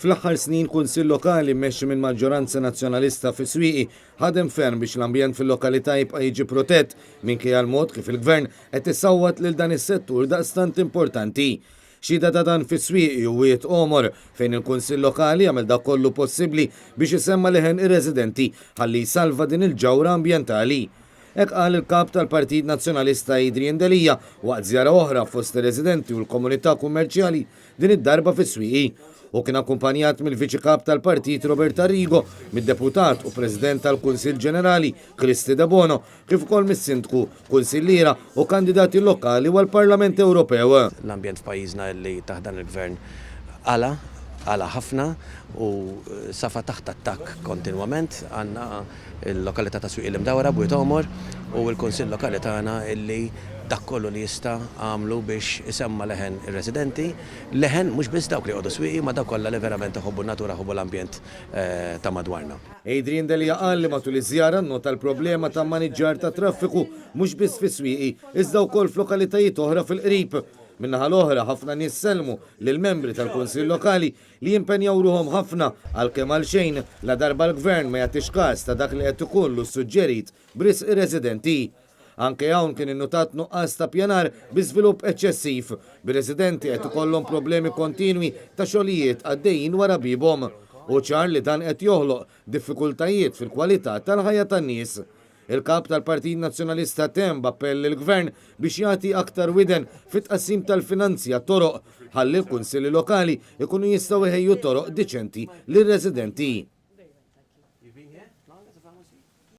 Fl-aħħar snin kunsill lokali mmexxi minn maġġoranza nazzjonalista fi Swieqi ħadem ferm biex l-ambjent fil-lokalità jibqa' jiġi protett minkejja l-mod kif il-gvern qed isawwat lil dan is-settur daqstant importanti. Xhieda ta' dan fi Swieqi u Wied Omor fejn il-kunsill lokali għamel dak kollu possibbli biex isemma leħen ir-residenti ħalli jsalva din il-ġawra ambjentali. Hekk qal il-kap tal-Partit Nazzjonalista Adrian Delija waqt żjara oħra fost ir-residenti u l-komunità kummerċjali din id-darba fi Swieqi u kien akkumpanjat mill-Viċi Kap tal-Partit Robert Arrigo, mid-Deputat u President tal-Kunsill Ġenerali Kristi De Bono, kif ukoll mis-Sindku, Kunsilliera u kandidati lokali għall-Parlament Ewropew. L-ambjent f'pajjiżna li taħdan il-gvern għala ħafna u safa taħt attakk kontinwament. Għandna il-lokalità ta' Swieqi l-Imdawra Wied Omor u l-Kunsill Lokali tagħna illi dak kollu li jista' għamlu biex isemma leħen ir-residenti. Leħen mhux biss dawk li jqogħdu Swieqi ma dawk kollha li verament iħobbu n-natura ħobbu l-ambjent ta' madwarna. Adrian Delija qal li matul iż-żjara nnota l-problema ta' maniġġar ta' traffiku mhux biss fi Swieqi iżda wkoll f'lokalitajiet oħra fil-qrib. Minnaħa l-oħra ħafna nies sellmu lill-membri tal-Kunsill Lokali li jimpenjaw ruhom ħafna għalkemm għal xejn la darba l-Gvern ma jagħtix każ ta' dak li qed ikollu suġġerit bris ir-residenti. Anke hawn kien innotat nuqqas ta' pjanar bi żvilupp eċċessiv bir-residenti qed ikollhom problemi kontinwi ta' xogħlijiet għaddejjin wara bibhom u ċar li dan qed joħloq diffikultajiet fil-kwalità tal-ħajja tan-nies. Il-kap tal-Partit Nazzjonalista tem b'appell lill-Gvern biex jagħti aktar widen fit-tqassim tal-finanzi għat-toroq ħalli l-kunsilli lokali ikunu jistgħu jħejju toroq diċenti lir-residenti.